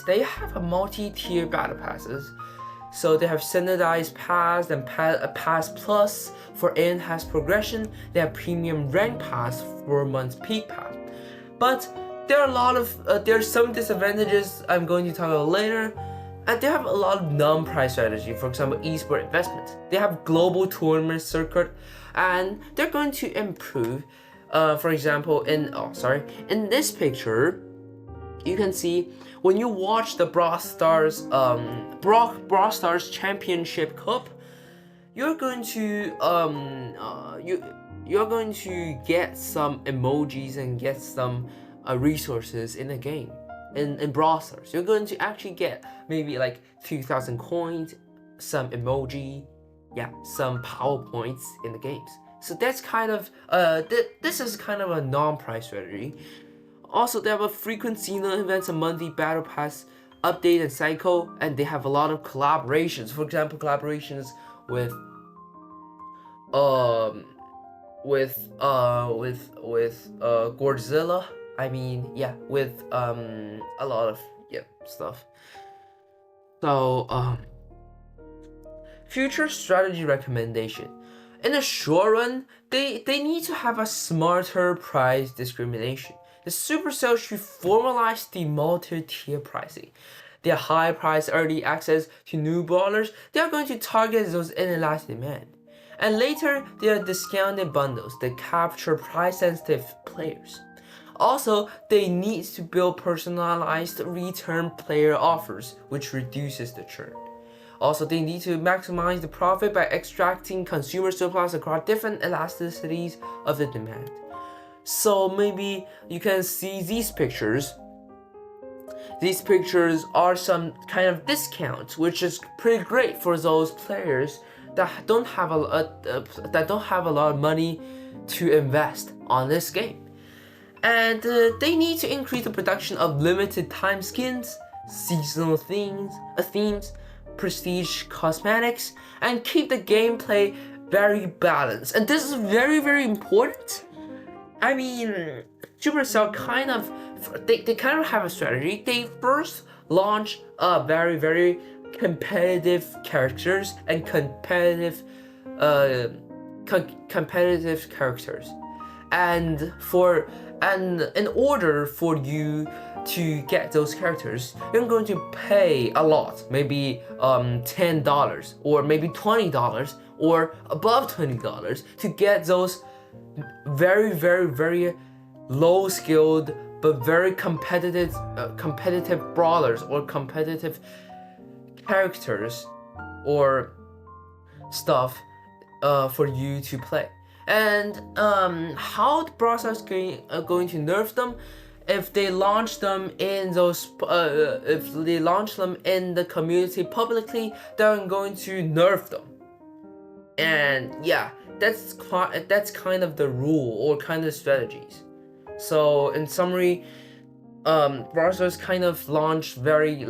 They have a multi-tier battle passes. So they have standardized pass and pass plus for enhanced progression. They have premium rank pass for months peak pass. But there are a lot of there's some disadvantages I'm going to talk about later. And they have a lot of non-price strategy. For example, esport investment. They have global tournament circuit, and they're going to improve. For example, in this picture, you can see when you watch the Brawl Stars Championship Cup, you're going to you're going to get some emojis and get some resources in the game. In Brawl Stars, you're going to actually get maybe like 2,000 coins, some emoji, some power points in the games. So that's kind of this is kind of a non-price strategy. Also, they have a frequent seasonal events, a monthly battle pass update and cycle, and they have a lot of collaborations. For example, collaborations with Godzilla. With a lot of stuff. So future strategy recommendation. In the short run, they need to have a smarter price discrimination. The Supercell should formalize the multi-tier pricing. Their high price early access to new brawlers, they are going to target those inelastic demand. And later, there are discounted bundles that capture price-sensitive players. Also, they need to build personalized return player offers, which reduces the churn. Also, they need to maximize the profit by extracting consumer surplus across different elasticities of the demand. So maybe you can see these pictures. These pictures are some kind of discount, which is pretty great for those players that don't have a lot of money to invest on this game. And they need to increase the production of limited time skins, seasonal themes, prestige cosmetics, and keep the gameplay very balanced. And this is very, very important. I mean, Supercell kind of have a strategy. They first launch very, very competitive characters and competitive characters, and in order for you to get those characters, you're going to pay a lot, maybe $10 or maybe $20 or above $20 to get those very, very, very low skilled but very competitive brawlers or competitive characters or stuff for you to play. And how the Brawl Stars are going to nerf them? If they launch them in the community publicly, they're going to nerf them. And that's kind of the rule or kind of strategies. So in summary, Brawl Stars kind of launched very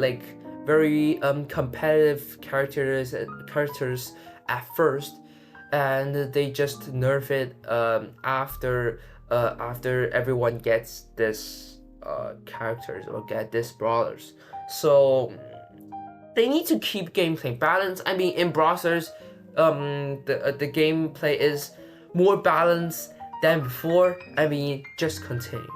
competitive characters at first, and they just nerf it after everyone gets this characters or get this brawlers. So they need to keep gameplay balance. I mean, in Brawl Stars, the gameplay is more balanced than before. I mean, just continue.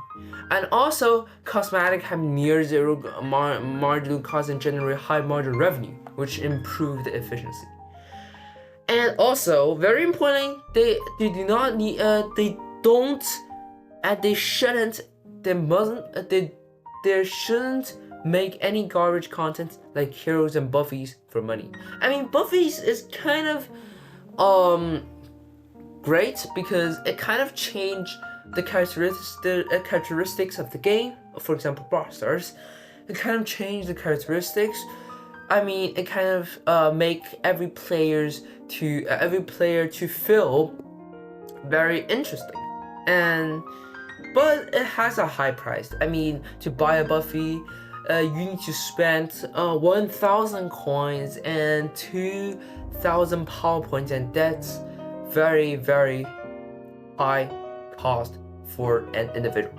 And also, cosmetic have near zero marginal cost and generate high margin revenue, which improve the efficiency. And also, very important, they do not need they don't and they shouldn't they shouldn't make any garbage content like heroes and buffies for money. I mean, buffies is kind of great because it kind of changed the characteristics of the game. For example, Brawl Stars, it kind of changed the characteristics. I mean, it kind of make every player to feel very interesting, but it has a high price. I mean, to buy a Buffy, you need to spend 1,000 coins and 2,000 power points, and that's very, very high cost for an individual.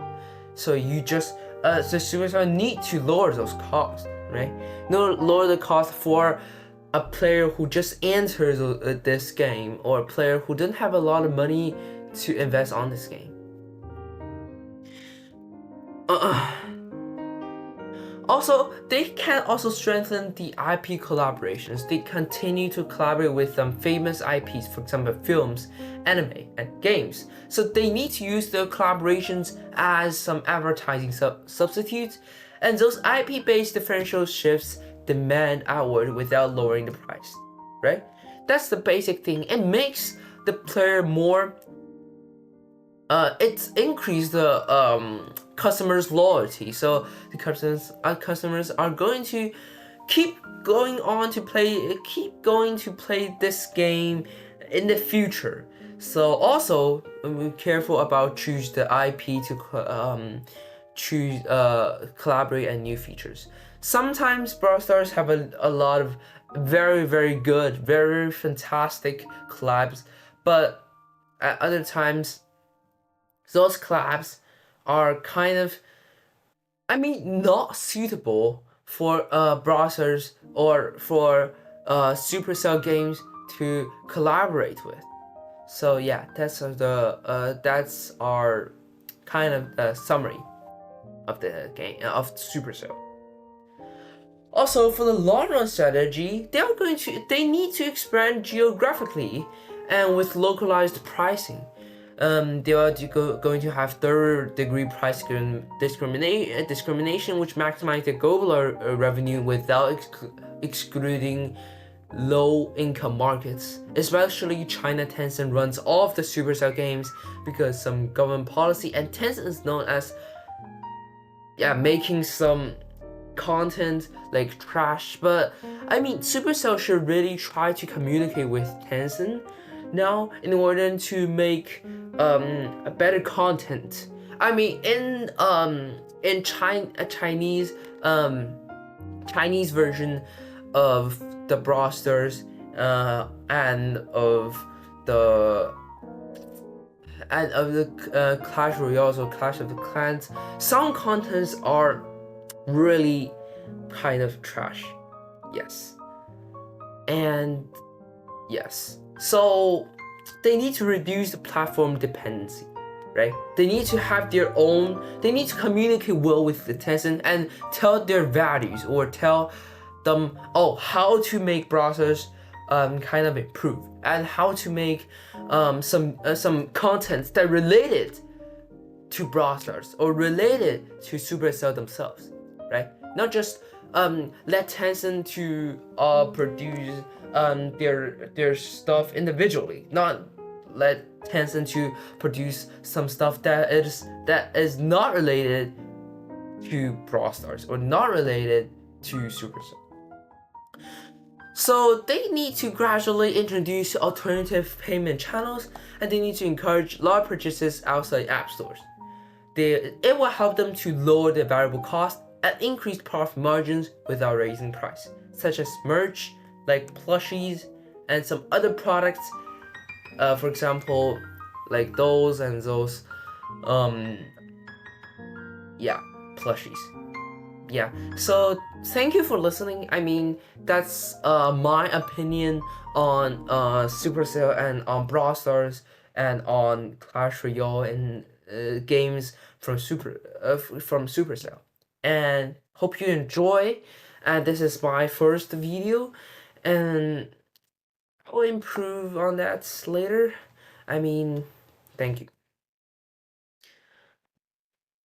So you just Supercell need to lower those costs. right? No lower the cost for a player who just enters this game, or a player who doesn't have a lot of money to invest on this game. Also, they can also strengthen the IP collaborations. They continue to collaborate with some famous IPs, for example, films, anime, and games. So they need to use their collaborations as some advertising substitutes, and those IP-based differential shifts demand outward without lowering the price, right? That's the basic thing. It makes the player more it's increased the customers' loyalty. So the customers are going to keep going to play this game in the future. So also be careful about choose the IP to choose collaborate and new features. Sometimes Brawl Stars have a lot of very good, very fantastic collabs, but at other times those collabs are kind of, not suitable for browsers or for Supercell games to collaborate with. So yeah, that's our kind of summary of the game of Supercell. Also, for the long-run strategy, they need to expand geographically and with localized pricing. They are going to have third-degree price discrimination, which maximize the global revenue without excluding low-income markets. Especially China, Tencent runs all of the Supercell games because some government policy, and Tencent is known as making some content like trash. But Supercell should really try to communicate with Tencent now in order to make a better content. In Chinese version of the Brawl Stars and of the Clash Royale or Clash of the Clans, some contents are really kind of trash. Yes. And yes. So they need to reduce the platform dependency, right? They need to have their own, they need to communicate well with the Tencent and tell their values, or tell them how to make browsers kind of improve, and how to make some content that related to browsers or related to Supercell themselves, right? Not just let Tencent to produce their stuff individually, not let Tencent to produce some stuff that is not related to Brawl Stars or not related to Supercell. So they need to gradually introduce alternative payment channels, and they need to encourage large purchases outside app stores. It will help them to lower their variable cost and increase profit margins without raising price, such as merch, like plushies, and some other products. For example, like those and those, plushies. Yeah. So thank you for listening. That's my opinion on Supercell and on Brawl Stars and on Clash Royale and games from Supercell. And hope you enjoy. And this is my first video, and I'll improve on that later. Thank you.